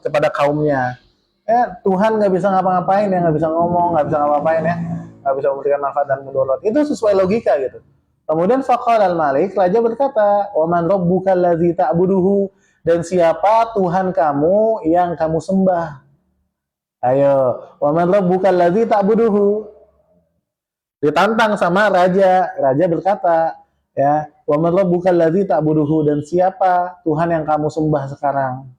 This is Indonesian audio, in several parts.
kepada kaumnya. Tuhan nggak bisa ngapa-ngapain ya, nggak bisa ngomong, nggak bisa ngapa-ngapain ya, nggak bisa memberikan manfaat dan mudarat. Itu sesuai logika gitu. Kemudian faqala al-malik, raja berkata, wa man rabbuka allazi ta'buduhu, dan siapa Tuhan kamu yang kamu sembah? Ayo, wa man rabbuka allazi ta'buduhu. Ditantang sama raja. Raja berkata, ya, wa man rabbukal ladzi ta'buduhu, dan siapa Tuhan yang kamu sembah sekarang?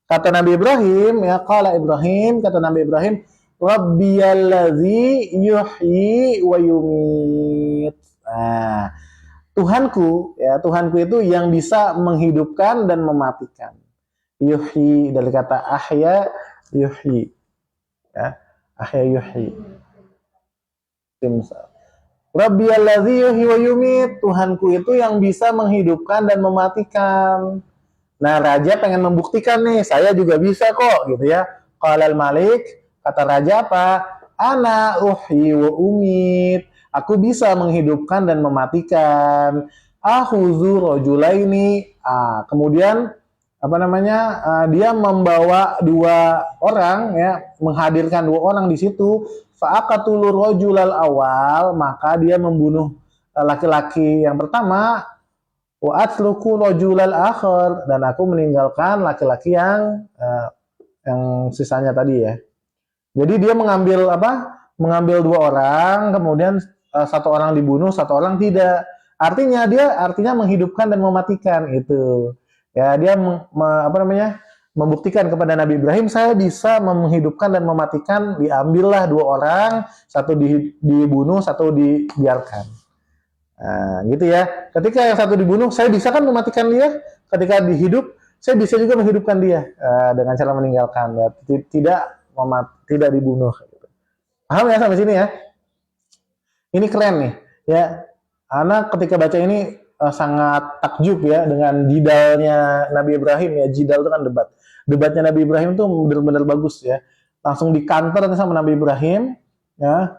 Kata Nabi Ibrahim, ya, qala Ibrahim, kata Nabi Ibrahim, rabbiyal ladzi yuhyi wa yumit. Nah, Tuhanku, ya, Tuhanku itu yang bisa menghidupkan dan mematikan. Yuhyi dari kata ahya yuhyi. Ya, ahya yuhyi. Rabbiyalladzi yuhyi wa yumit, Tuhanku itu yang bisa menghidupkan dan mematikan. Nah, raja pengen membuktikan nih, saya juga bisa kok, gitu ya. Qalal malik, kata raja apa? Ana uhyi wa umit, aku bisa menghidupkan dan mematikan. Ahuzu rajulaini, kemudian apa namanya? Dia membawa dua orang, ya, menghadirkan dua orang di situ. Fa'aqatulu rajulal awal, maka dia membunuh laki-laki yang pertama. Wa atluku rajulal akhir, dan aku meninggalkan laki-laki yang sisanya tadi ya. Jadi dia mengambil apa? Mengambil dua orang, kemudian satu orang dibunuh, satu orang tidak. Artinya dia menghidupkan dan mematikan itu. Ya, dia apa namanya? Membuktikan kepada Nabi Ibrahim, saya bisa menghidupkan dan mematikan. Diambillah dua orang, satu dibunuh, satu dibiarkan. Nah, gitu ya. Ketika yang satu dibunuh, saya bisa kan mematikan dia. Ketika dihidup, saya bisa juga menghidupkan dia dengan cara meninggalkan. Ya. Tidak dibunuh. Paham ya sampai sini ya? Ini keren nih. Ya, anak ketika baca ini sangat takjub ya dengan jidalnya Nabi Ibrahim ya. Jidal itu kan debat. Debatnya Nabi Ibrahim tuh benar-benar bagus ya. Langsung dikanter sama Nabi Ibrahim ya.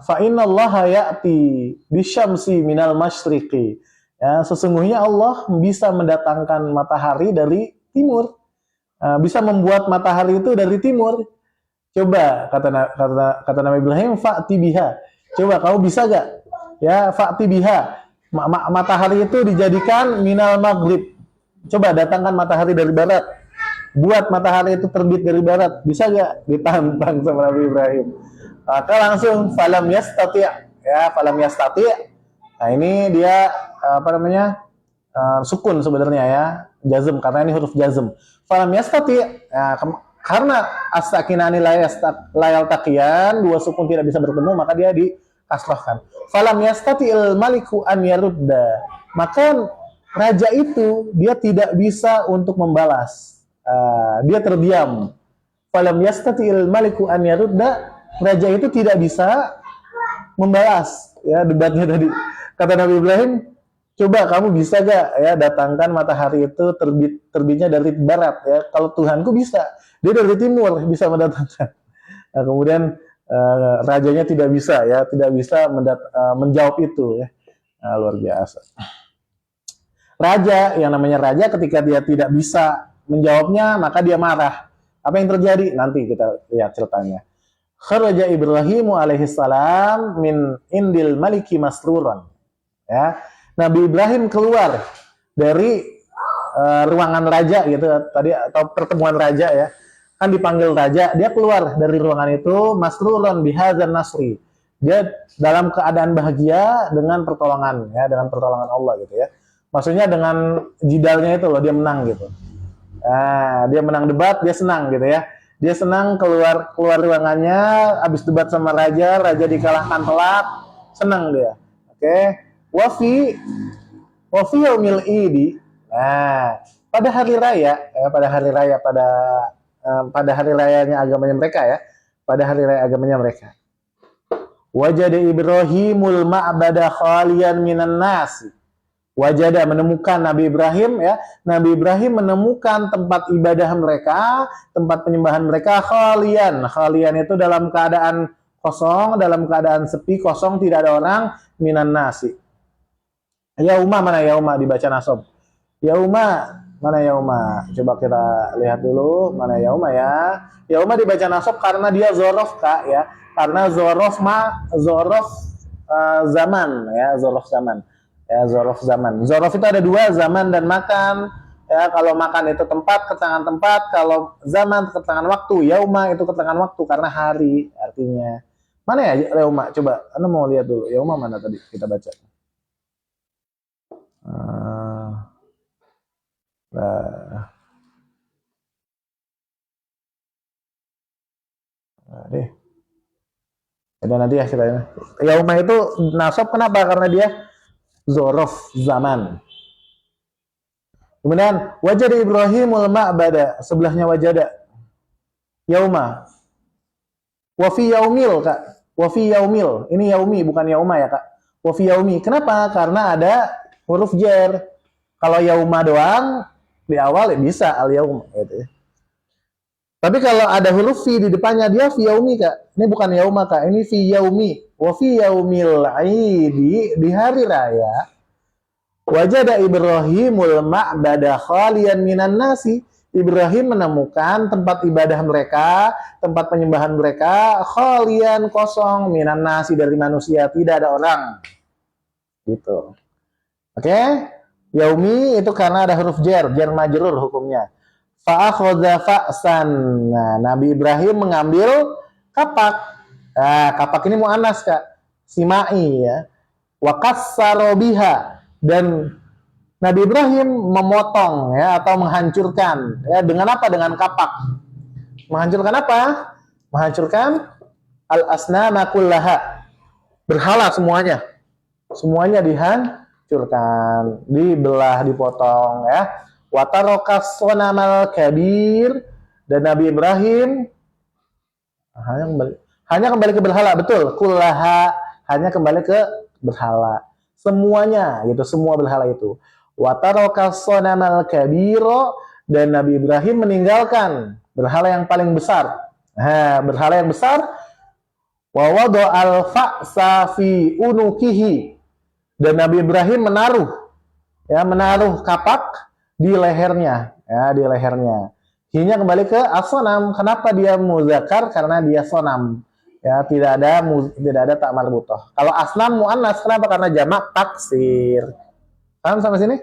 Fa innallaha ya'ti bisyamsi minal masyriqi. Ya, sesungguhnya Allah bisa mendatangkan matahari dari timur. Bisa membuat matahari itu dari timur. Coba kata Nabi Ibrahim, fa'ti biha. Coba kamu bisa gak? Ya, fa'ti biha. Matahari itu dijadikan minal maghrib. Coba datangkan matahari dari barat. Buat matahari itu terbit dari barat. Bisa gak? Ditantang sama Nabi Ibrahim. Maka langsung falam yastati'. Ya, falam yastati'. Nah, ini dia apa namanya? Sukun sebenarnya ya. Jazm, karena ini huruf jazm. Falam yastati'. Ya, karena as-sakinani la yaltaqiyan, dua sukun tidak bisa bertemu, maka dia dikasrahkan. Falam yastati'il maliku an yarudda. Maka raja itu dia tidak bisa untuk membalas. Dia terdiam. Falam yastati'il maliku an yarudda, raja itu tidak bisa membalas ya debatnya tadi. Kata Nabi Ibrahim, coba kamu bisa gak ya datangkan matahari itu terbitnya dari barat ya. Kalau Tuhanku bisa, dia dari timur bisa mendatangkan. Nah, kemudian rajanya tidak bisa ya, tidak bisa menjawab itu ya. Nah, luar biasa. Raja, yang namanya raja, ketika dia tidak bisa menjawabnya, maka dia marah. Apa yang terjadi? Nanti kita lihat ceritanya. Kharaja Ibrahimu alaihi salam min indil maliki masruran. Ya, Nabi Ibrahim keluar dari ruangan raja gitu tadi, atau pertemuan raja ya. Kan dipanggil raja, dia keluar dari ruangan itu masruran bihadzan nasri. Dia dalam keadaan bahagia dengan pertolongan ya, dengan pertolongan Allah gitu ya. Maksudnya dengan jidalnya itu loh, dia menang gitu. Nah, dia menang debat, dia senang gitu ya. Dia senang keluar ruangannya, habis debat sama raja dikalahkan telak, senang dia. Oke. Wafi yaumil idi. Nah, pada hari raya pada hari rayanya agamanya mereka ya. Pada hari raya agamanya mereka. Wajada Ibrahimul ma'bada khalian minan nasi. Wajada, menemukan Nabi Ibrahim ya. Nabi Ibrahim menemukan tempat ibadah mereka, tempat penyembahan mereka khalian. Khalian itu dalam keadaan kosong, dalam keadaan sepi, kosong, tidak ada orang, minan nasi. Yauma, mana yauma dibaca nasab? Yauma Mana yauma? Coba kita lihat dulu mana yauma ya. Yauma dibaca nasab karena dia zorof kak ya. Karena zorof zaman ya, zorof zaman. Ya, zorof zaman. Zorof itu ada dua, zaman dan makan. Ya, kalau makan itu tempat, keterangan tempat. Kalau zaman keterangan waktu. Yauma itu keterangan waktu karena hari artinya. Mana ya yauma? Coba, Anda mau lihat dulu. Yauma mana tadi kita baca? Deh. Dan nanti ya kita yauma itu nasab kenapa? Karena dia zorof zaman. Kemudian wajada Ibrahimul ma'bada, sebelahnya wajada yauma. Wa fi yaumil kak. Wa fi yaumil. Ini yaumi bukan yauma ya kak. Wa fi yaumi. Kenapa? Karena ada huruf jar. Kalau yauma doang di awal ya bisa al yaum gitu ya. Tapi kalau ada huruf fi di depannya dia fi yaumi kak. Ini bukan yauma kak. Ini fi yaumi. Wa fi yaumil aidi, di hari raya. Wajada Ibrahimul ma'bada khalian minan nasi. Ibrahim menemukan tempat ibadah mereka, tempat penyembahan mereka khalian, kosong, minan nasi, dari manusia, tidak ada orang. Gitu. Oke? Yaumi itu karena ada huruf jar majrur hukumnya. Fa'akhadha fa'san. Nah, Nabi Ibrahim mengambil kapak. Nah, kapak ini mu'annas kak. Simai ya. Wa kassara biha. Dan Nabi Ibrahim memotong ya atau menghancurkan ya dengan apa? Dengan kapak. Menghancurkan apa? Menghancurkan al-asnama kullaha. Berhala semuanya. Semuanya dihancurkan, dibelah, dipotong ya. Wa taraka sonamal kabir, dan Nabi Ibrahim hanya kembali ke berhala, betul. Kullaha, hanya kembali ke berhala. Semuanya gitu, semua berhala itu. Wa taraka sonamal kabiro, dan Nabi Ibrahim meninggalkan berhala yang paling besar. Nah, berhala yang besar. Wa wada'al fa'sa fi unukihi, dan Nabi Ibrahim menaruh kapak di lehernya, ya, di lehernya. Hanya kembali ke as-sonam. Kenapa dia muzakkar? Karena dia sonam. Ya, tidak ada tak marbutoh. Kalau asnam muannas, kenapa? Karena jamak taksir. Paham sampai sini?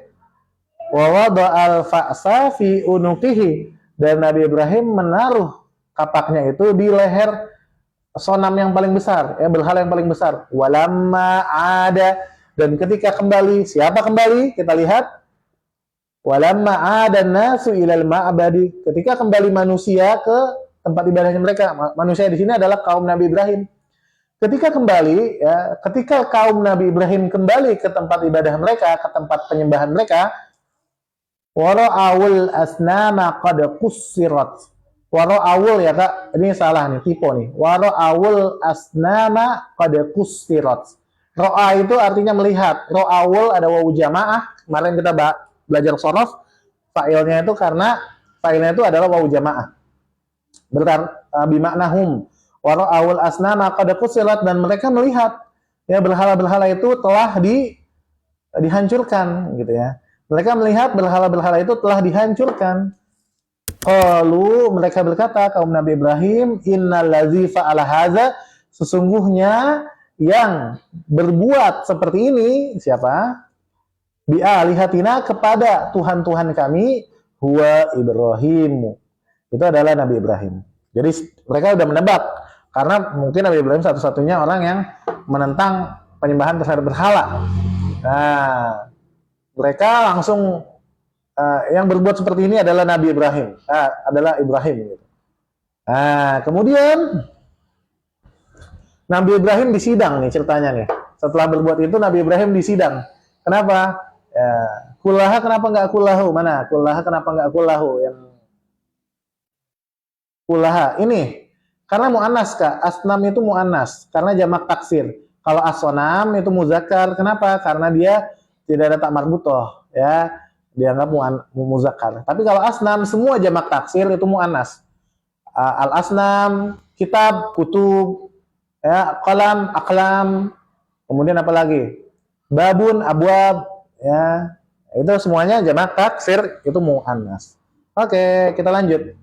Wa wada'al fa'sa fi unukihi, dan Nabi Ibrahim menaruh kapaknya itu di leher sonam yang paling besar, ya, berhala yang paling besar. Walamma ada, dan ketika kembali, siapa kembali? Kita lihat. Walamma ada nasu ilal ma'abadi, ketika kembali manusia ke tempat ibadahnya mereka. Manusia di sini adalah kaum Nabi Ibrahim. Ketika kembali, ya, ketika kaum Nabi Ibrahim kembali ke tempat ibadah mereka, ke tempat penyembahan mereka, wara'awul asnama qad qussirat. Wara'awul ya kak, ini salah nih, tipe nih. Wara'awul asnama qad qussirat. Ro'a itu artinya melihat. Ro'awul ada wawu jamaah. Kemarin kita belajar sorof. Fa'ilnya itu karena fa'ilnya itu adalah wawu jamaah. Bimaknahum. Wara'awul asnama qad qussirat, dan mereka melihat ya berhala-berhala itu telah dihancurkan gitu ya. Mereka melihat berhala-berhala itu telah dihancurkan. Qalu, mereka berkata, kaum Nabi Ibrahim, innal ladzi fa'ala hadza, sesungguhnya yang berbuat seperti ini siapa? Bi'alihatina, kepada Tuhan-Tuhan kami, huwa Ibrahim. Itu adalah Nabi Ibrahim. Jadi mereka sudah menebak, karena mungkin Nabi Ibrahim satu-satunya orang yang menentang penyembahan terhadap berhala. Nah, mereka langsung yang berbuat seperti ini adalah Nabi Ibrahim, adalah Ibrahim. Nah, kemudian Nabi Ibrahim disidang nih ceritanya nih. Setelah berbuat itu Nabi Ibrahim disidang. Kenapa? Ya, kullaha kenapa nggak kullahu? Mana? Kullaha kenapa nggak kullahu? Yang kullaha ini karena mu'annas kak. Asnam itu mu'annas karena jamak taksir. Kalau as-sonam itu muzakkar. Kenapa? Karena dia tidak ada tak marbutoh, ya, dianggap muzakkar. Tapi kalau asnam semua jamak taksir itu mu'annas. Al-asnam, kitab, kutub, ya, qalam, aklam, kemudian apa lagi? Babun, abwab, ya, Itu semuanya jamak taksir, itu muannas. Oke, kita lanjut.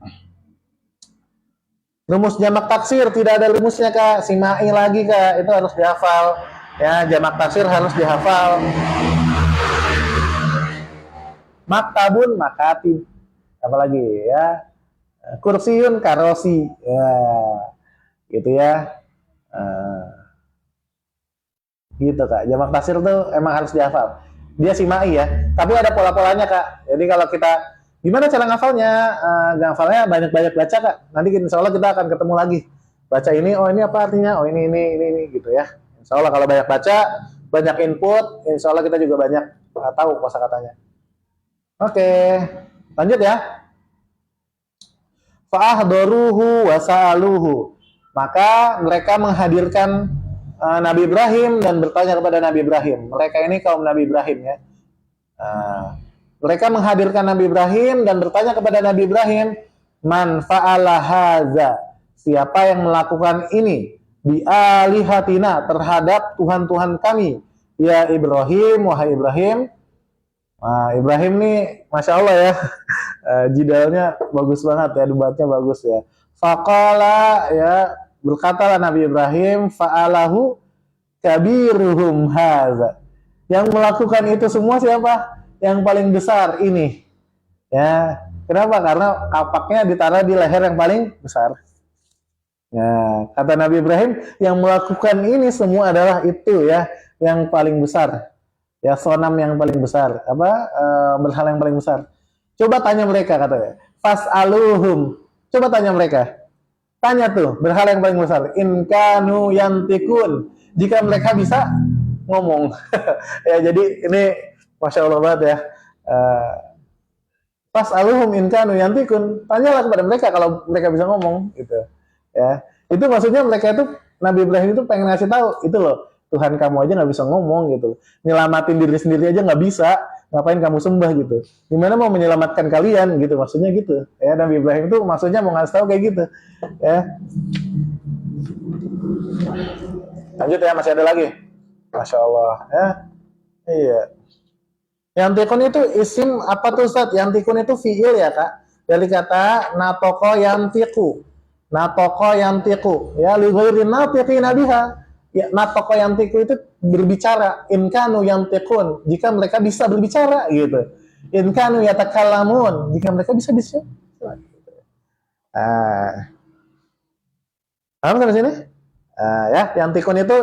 Rumus jamak taksir tidak ada rumusnya Kak. Simai lagi Kak, itu harus dihafal. Ya, jamak taksir harus dihafal. Maktabun, makatib. Apalagi ya. Kursiun, karosi. Ya, gitu ya. Gitu Kak. Jamak taksir tuh emang harus dihafal. Dia simai ya. Tapi ada pola-polanya Kak. Jadi kalau kita gimana cara ngafalnya? Ngafalnya banyak-banyak baca Kak. Nanti insya Allah kita akan ketemu lagi. Baca ini, oh ini apa artinya? Oh ini gitu ya. Insya Allah kalau banyak baca, banyak input, insya Allah kita juga banyak tahu kosakatanya. Oke, lanjut ya. Fa'ahdoruhu wasa'aluhu. Maka mereka menghadirkan Nabi Ibrahim dan bertanya kepada Nabi Ibrahim. Mereka ini kaum Nabi Ibrahim ya. Mereka menghadirkan Nabi Ibrahim dan bertanya kepada Nabi Ibrahim, man fa'ala haza, siapa yang melakukan ini bi alihatina, terhadap Tuhan-Tuhan kami, ya Ibrahim, wahai Ibrahim. Ibrahim nih Masya Allah ya. Jidalnya bagus banget ya, debatnya bagus ya. Faqala, ya, berkatalah Nabi Ibrahim, fa'alahu kabiruhum haza, yang melakukan itu semua siapa? Yang paling besar ini. Ya, kenapa? Karena kapaknya ditaruh di leher yang paling besar. Ya, kata Nabi Ibrahim, yang melakukan ini semua adalah itu ya, yang paling besar. Ya, sonam yang paling besar. Berhala yang paling besar. Coba tanya mereka, katanya. Fas'aluhum. Coba tanya mereka. Tanya tuh, berhala yang paling besar. In kanu yantikun. Jika mereka bisa ngomong. Ya, jadi ini Masya Allah banget ya. Fas'aluhum in kanu yantikun. Tanyalah kepada mereka kalau mereka bisa ngomong gitu. Ya. Itu maksudnya mereka itu, Nabi Ibrahim itu pengen ngasih tahu, itu loh, Tuhan kamu aja nggak bisa ngomong gitu. Nyelamatin diri sendiri aja nggak bisa. Ngapain kamu sembah gitu? Gimana mau menyelamatkan kalian gitu? Maksudnya gitu. Ya, Nabi Ibrahim itu maksudnya mau ngasih tahu kayak gitu. Ya. Lanjut ya, masih ada lagi. Masya Allah. Ya. Iya. Yantikun itu isim apa tuh Ustaz? Yantikun itu fiil ya Kak. Dari kata natoko yantiku. Natoko yantiku. Ya, li ghairi natiqi nabiha. Ya, natoko yantiku itu berbicara. In kanu yantikun. Jika mereka bisa berbicara gitu. In kanu yatakalamun. Jika mereka bisa bicara. Paham sampai sini? Ya, yantikun itu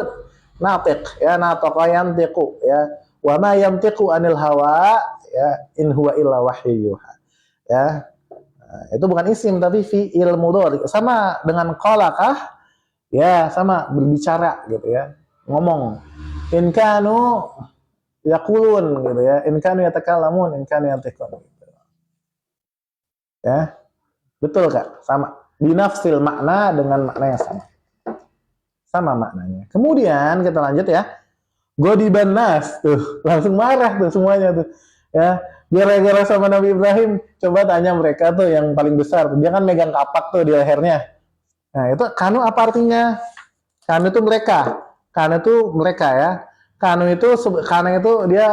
natik. Ya, natoko yantiku. Ya. Wa ma yantiqu anil hawa, ya, in huwa illa wahyu yuha. Ya. Itu bukan isim tapi fi'il mudhari. Sama dengan qala kah? Ya, sama, berbicara gitu ya. Ngomong. In kanu yaqulun gitu ya. In kanu yatakallamun, in kanu yantiqun gitu. Ya. Betul Kak, sama. Binafsil makna dengan makna yang sama. Sama maknanya. Kemudian kita lanjut ya. Godiban nas tuh, langsung marah tuh semuanya tuh. Ya, gara-gara sama Nabi Ibrahim, coba tanya mereka tuh yang paling besar. Dia kan megang kapak tuh di lehernya. Nah, itu kanu apa artinya? Kanu itu mereka. Kanu itu mereka ya. Kanu itu dia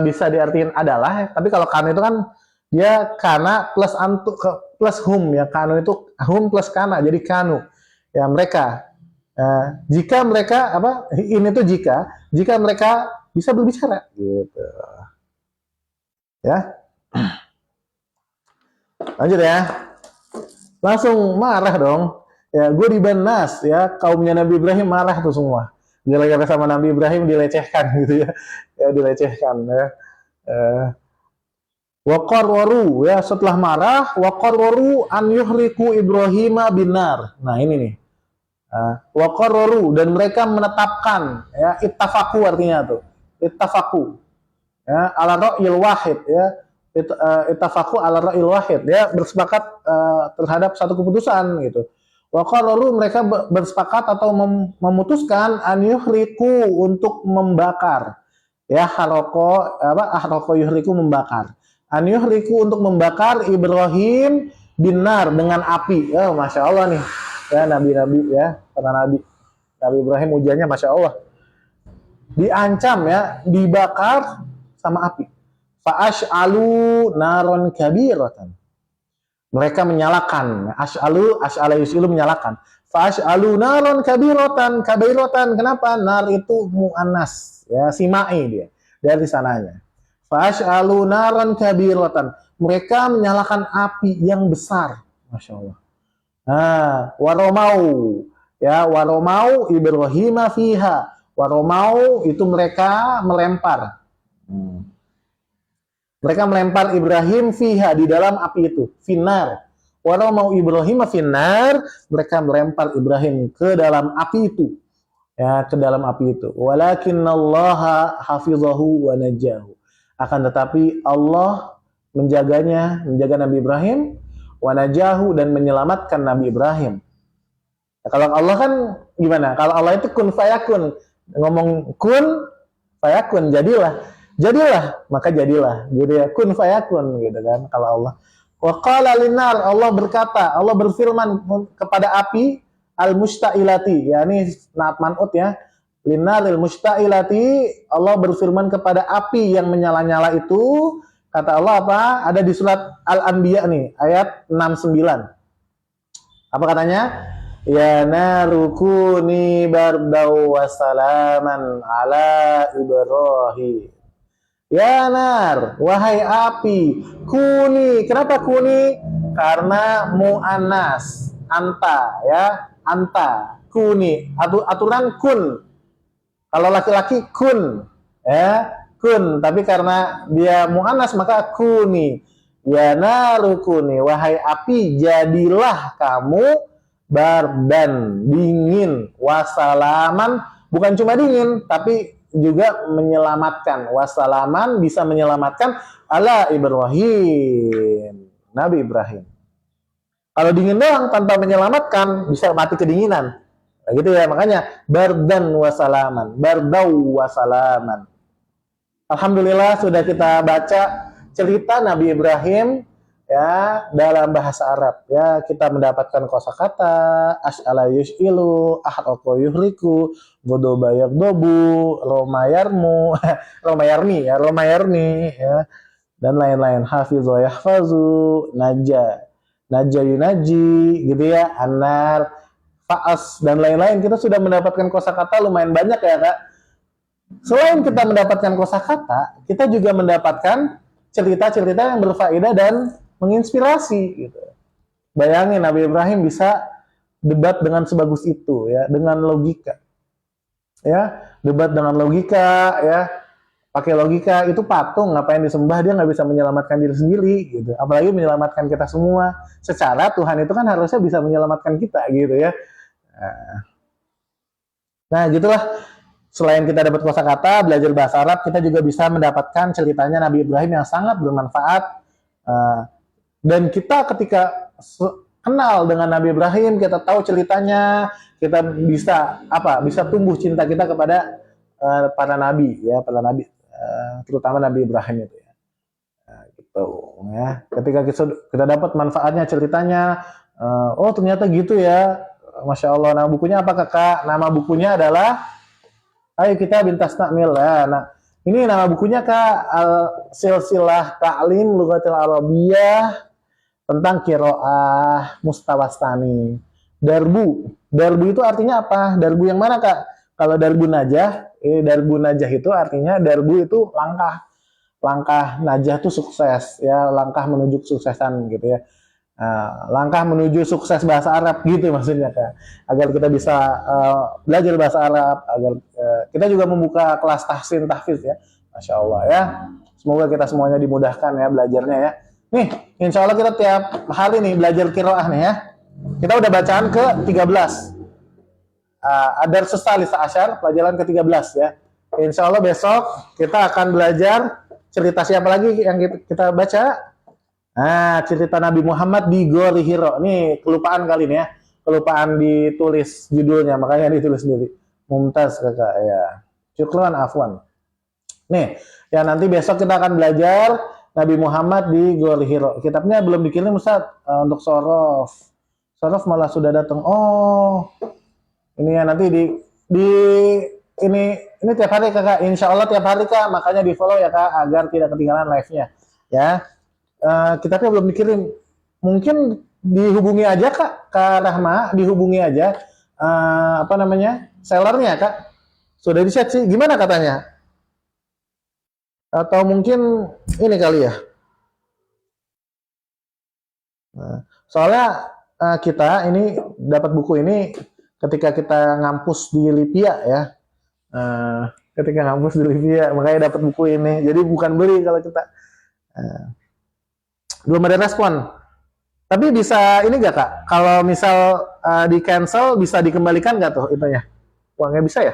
bisa diartikan adalah, tapi kalau kanu itu kan dia kana plus antu plus hum ya. Kanu itu hum plus kana, jadi kanu. Ya, mereka. Jika mereka ini tuh jika mereka bisa berbicara gitu ya. Lanjut ya, langsung marah dong ya. Gue dibanas ya, kaumnya Nabi Ibrahim marah tuh semua gara-gara sama Nabi Ibrahim dilecehkan gitu ya, dilecehkan ya. Waqarwaru ya, setelah marah waqarwaru an yuhriku Ibrahima binar. Nah ini nih, waqarraru, dan mereka menetapkan ya, ittafaku artinya tuh, ittafaku ya ala ra'il wahid ya, ittafaku ala ra'il wahid ya, bersepakat terhadap satu keputusan gitu. Waqarraru, mereka bersepakat atau memutuskan an yuhriku, untuk membakar ya, haroko yuhriku, membakar, an yuhriku, untuk membakar Ibrahim binar, dengan api ya. Masya Allah nih ya, nabi-nabi ya, para Nabi Ibrahim ujiannya Masya Allah, diancam ya, dibakar sama api. Fa'ash'alu naron kabiratan. Mereka menyalakan. Ash'ala yus'ilu menyalakan. Fa'ash'alu naron kabiratan. Kenapa? Nar itu mu'annas. Ya, simai dia. Dari sananya. Fa'ash'alu naron kabiratan. Mereka menyalakan api yang besar. Masya Allah. Nah, waromau. Ya, waromau Ibrahim fiha. Waromau itu mereka melempar. Mereka melempar Ibrahim fiha di dalam api itu, finar. Walau mau Ibrahim finar, mereka melempar Ibrahim ke dalam api itu. Ya, ke dalam api itu. Walakinallaha hafizahu wa najahu. Akan tetapi Allah menjaganya, menjaga Nabi Ibrahim, wa najahu dan menyelamatkan Nabi Ibrahim. Ya, kalau Allah kan gimana? Kalau Allah itu kun fayakun. Ngomong kun fayakun, jadilah maka jadilah gitu ya, kun fayakun gitu kan. Kalau Allah wa qala linar, Allah berkata, Allah berfirman kepada api al mustailati, yakni naat man'ut ya, linaril mustailati, Allah berfirman kepada api yang menyala-nyala itu. Kata Allah apa? Ada di surat Al-Anbiya nih ayat 69. Apa katanya? Ya narukuni bardau wassalaman ala Ibrahim. Ya nar, wahai api, kuni. Kenapa kuni? Karena mu'annas, anta ya, anta, kuni. Aturan kun. Kalau laki-laki kun, ya, kun. Tapi karena dia mu'annas maka kuni. Ya naru kuni, wahai api, jadilah kamu bardan, dingin, wasalaman, bukan cuma dingin, tapi juga menyelamatkan. Wasalaman bisa menyelamatkan ala Ibrahim, Nabi Ibrahim. Kalau dingin doang tanpa menyelamatkan bisa mati kedinginan. Nah, gitu ya, makanya bardan wasalaman, bardau wasalaman. Alhamdulillah sudah kita baca cerita Nabi Ibrahim ya dalam bahasa Arab ya. Kita mendapatkan kosakata as'ala yus'ilu, ahqaqo yuhriku, godoba yagdobu, romayarmi ya, dan lain-lain, hafizu yahfazu, naja yunaji gitu ya, anar, fa'as dan lain-lain. Kita sudah mendapatkan kosakata lumayan banyak ya Kak. Selain kita mendapatkan kosakata, kita juga mendapatkan cerita-cerita yang berfaedah dan menginspirasi gitu. Bayangin Nabi Ibrahim bisa debat dengan sebagus itu ya, dengan logika. Ya, debat dengan logika ya. Pakai logika, itu patung ngapain disembah, dia nggak bisa menyelamatkan diri sendiri gitu. Apalagi menyelamatkan kita semua. Secara Tuhan itu kan harusnya bisa menyelamatkan kita gitu ya. Nah, gitulah. Selain kita dapat kosakata, belajar bahasa Arab, kita juga bisa mendapatkan ceritanya Nabi Ibrahim yang sangat bermanfaat. Dan kita ketika kenal dengan Nabi Ibrahim, kita tahu ceritanya, kita bisa bisa tumbuh cinta kita kepada para nabi ya, terutama Nabi Ibrahim itu ya. Gitu ya. Ketika kita dapat manfaatnya ceritanya, oh ternyata gitu ya. Masya Allah. Nama bukunya apa Kakak? Nama bukunya adalah Ayo kita bintas takmil ya. Nah, ini nama bukunya Kak, Silsilah Ta'lim Lughatil Arabiyyah tentang qiraah mustawastani. Darbu itu artinya apa? Darbu yang mana Kak? Kalau darbu najah, darbu najah itu artinya darbu itu langkah. Langkah najah itu sukses ya, langkah menuju kesuksesan gitu ya. Langkah menuju sukses bahasa Arab gitu maksudnya Kak. Agar kita bisa belajar bahasa Arab, agar kita juga membuka kelas tahsin tahfiz ya. Masya Allah ya. Semoga kita semuanya dimudahkan ya belajarnya ya. Nih, insya Allah kita tiap hari nih belajar qiraah nih ya. Kita udah bacaan ke-13. Adar Susalisa Asyar, pelajaran ke-13 ya. Insya Allah besok kita akan belajar cerita siapa lagi yang kita baca? Cerita Nabi Muhammad di Gori Hiro. Nih, kelupaan kali ini ya. Kelupaan ditulis judulnya, makanya ditulis sendiri. Mumtaz Kakak ya. Syukran afwan. Nih, ya nanti besok kita akan belajar Nabi Muhammad di Gor Hiro. Kitabnya belum dikirim Ustaz untuk Sorof. Sorof malah sudah datang. Oh, ini ya nanti di ini tiap hari kakak, insya Allah tiap hari kak, makanya di follow ya kak agar tidak ketinggalan live-nya ya. Kita kan belum dikirim, mungkin dihubungi aja kak Rahma, dihubungi aja apa namanya sellernya kak, sudah di chat sih, gimana katanya, atau mungkin ini kali ya. Soalnya kita ini dapat buku ini ketika kita ngampus di Lipia ya. Ketika ngampus di Libya, makanya dapat buku ini. Jadi bukan beli kalau kita. Belum ada respon. Tapi bisa ini gak kak? Kalau misal di cancel bisa dikembalikan gak tuh itunya? Uangnya bisa ya?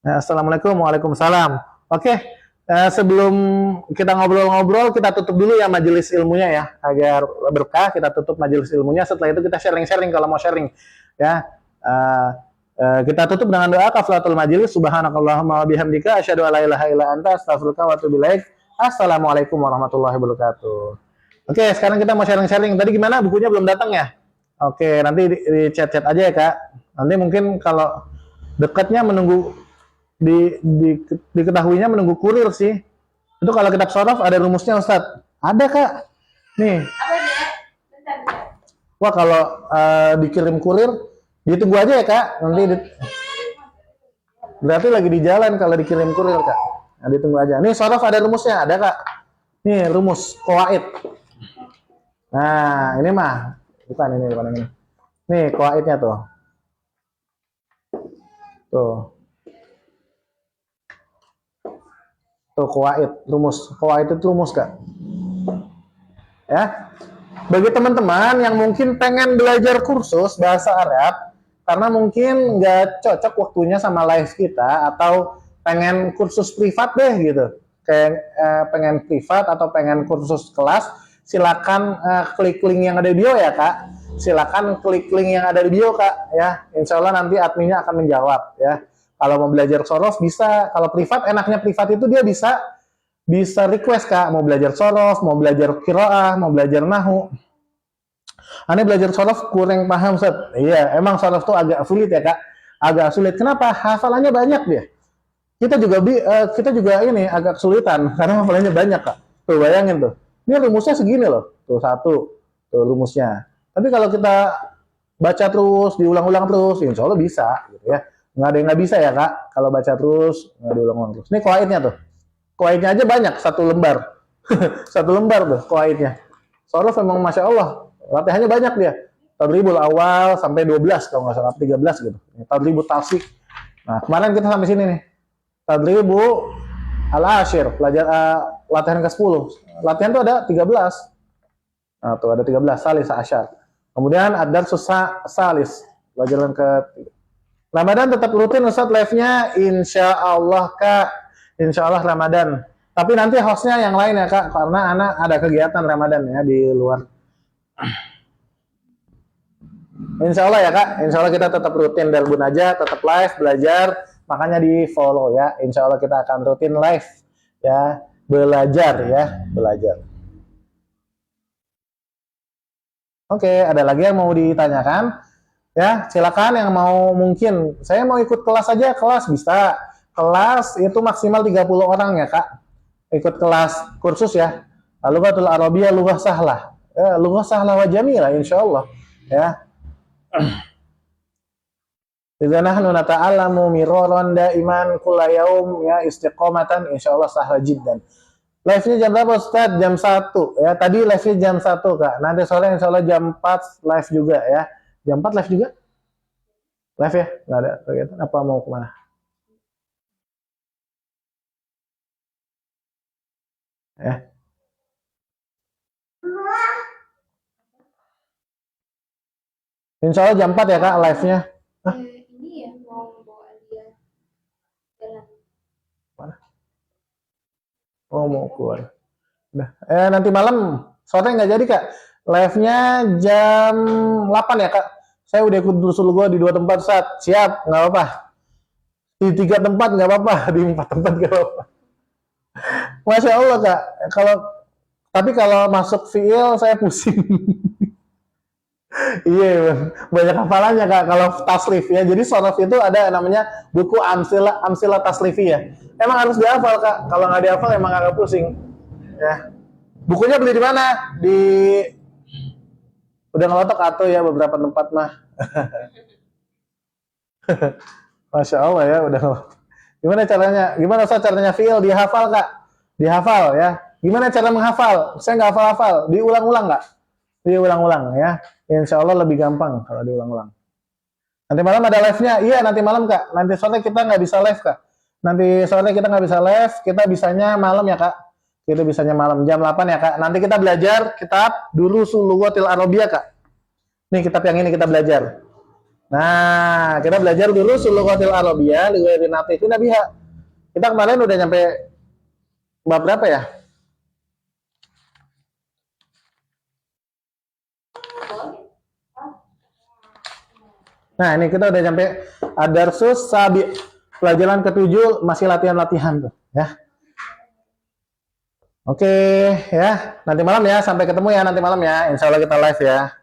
Assalamualaikum, waalaikumsalam. Oke, sebelum kita ngobrol-ngobrol, kita tutup dulu ya majelis ilmunya ya, agar berkah. Kita tutup majelis ilmunya. Setelah itu kita sharing-sharing kalau mau sharing ya. Kita tutup dengan doa kafaratul majelis. Subhanakallahumma wa bihamdika asyhadu an la ilaha illa anta astaghfiruka wa atubu ilaik. Assalamualaikum warahmatullahi wabarakatuh. Oke, sekarang kita mau sharing-sharing. Tadi gimana? Bukunya belum datang ya? Oke, nanti di chat-chat aja ya kak. Nanti mungkin kalau dekatnya menunggu diketahuinya menunggu kurir sih. Itu kalau kitab sorof ada rumusnya Ustadz. Ada kak. Nih. Apa dia? Wah kalau dikirim kurir, ditunggu aja ya kak. Nanti berarti lagi di jalan kalau dikirim kurir kak. Nah, ditunggu aja. Nih sorof ada rumusnya, ada kak. Nih rumus qawaid. Nah ini mah bukan ini. Nih qawaidnya tuh. Tuh qawaid, rumus. Qawaid itu rumus kak. Ya. Bagi teman-teman yang mungkin pengen belajar kursus bahasa Arab, karena mungkin nggak cocok waktunya sama live kita, atau pengen kursus privat deh gitu, kayak pengen privat atau pengen kursus kelas, silakan klik link yang ada di bio ya kak. Silakan klik link yang ada di bio kak ya. Insya Allah nanti adminnya akan menjawab ya. Kalau mau belajar sorof bisa, kalau privat enaknya privat itu dia bisa request kak, mau belajar sorof, mau belajar qiraah, mau belajar nahu. Aneh belajar sorof kurang paham Ustaz. Iya, emang sorof tuh agak sulit ya kak, agak sulit. Kenapa? Hafalannya banyak dia. Kita juga ini agak kesulitan karena hafalannya banyak kak. Tuh bayangin tuh, ini rumusnya segini loh. Tuh satu, tuh rumusnya. Tapi kalau kita baca terus, diulang-ulang terus, insya Allah bisa gitu ya. Nggak ada yang nggak bisa ya kak, kalau baca terus, nggak diulang-ulang terus. Ini qawaidnya tuh. Qawaidnya aja banyak, satu lembar. Satu lembar tuh qawaidnya. Sorof memang Masya Allah, latihannya banyak dia. Tadribul awal sampai 12 kalau nggak salah, 13 gitu. Tadribul tasik. Nah, kemarin kita sampai sini nih. Tadribu al-ashir, latihan ke-10. Latihan tuh ada 13. Nah, tuh ada 13, salis asyar. Kemudian ada susah salis, pelajaran ke-3. Ramadan tetap rutin Ustadz live-nya, insya Allah kak. Insya Allah Ramadan. Tapi nanti hostnya yang lain ya kak, karena anak ada kegiatan Ramadan ya di luar. Insya Allah ya kak, insya Allah kita tetap rutin Dalbun aja, tetap live, belajar, makanya di follow ya. Insya Allah kita akan rutin live ya, belajar ya, belajar. Oke, ada lagi yang mau ditanyakan? Ya, silakan yang mau, mungkin saya mau ikut kelas aja, kelas bisa. Kelas itu maksimal 30 orang ya kak. Ikut kelas kursus ya. Lughatul Arabiyah, lughah sahlah. Lughah sahlah wa jamilah insyaallah ya. Idza nahnu nata'allamu miraran daiman kulla yaum ya istiqomatan insyaallah sahla jiddan. Live-nya jam berapa Ustaz? Jam 1 ya. Tadi live-nya jam 1 kak. Nanti sore insyaallah jam 4 live juga ya. Jam 4 live juga? Live ya? Nggak ada kegiatan? Apa mau kemana? Ya. Insya Allah jam 4 ya kak live-nya. Ini ya mau bawa dia jalan. Mana? Oh mau keluar. Nah, nanti malam sore nggak jadi kak. Live-nya jam 8 ya kak. Saya udah ikut dulu gue di 2 tempat saat. Siap, nggak apa-apa. Di 3 tempat nggak apa-apa, di 4 tempat nggak apa-apa. Masya Allah kak. Tapi kalau masuk fiil saya pusing. Iya, Bang. Banyak hafalannya Kak kalau tasrif ya. Jadi sorof itu ada namanya buku Amsila Amsila Taslifiyah. Emang harus dihafal Kak. Kalau nggak dihafal emang agak pusing. Ya. Bukunya beli di mana? Di udah ngelotok atau ya beberapa tempat mah. Masya Allah ya udah ngelotok. Gimana caranya? Gimana Ustaz caranya fiil dihafal Kak? Dihafal ya. Gimana cara menghafal? Saya nggak hafal-hafal. Diulang-ulang nggak? Diulang-ulang ya. Insya Allah lebih gampang kalau diulang-ulang. Nanti malam ada live-nya? Iya, nanti malam Kak. Nanti sore kita nggak bisa live Kak. Nanti sore kita nggak bisa live, kita bisanya malam ya Kak. Kita bisanya malam, jam 8 ya Kak. Nanti kita belajar kitab Durusul Lughatil Arabiyyah Kak. Nih kitab yang ini kita belajar. Nah, kita belajar Durusul Lughatil Arabiyyah, Lighairi Natifin Nabiha. Kita kemarin udah nyampe bab berapa ya? Nah, ini kita udah sampai Adarsus Sabi. Pelajaran ke-7 masih latihan-latihan tuh, ya. Oke, ya. Nanti malam ya, sampai ketemu ya nanti malam ya. Insya Allah kita live ya.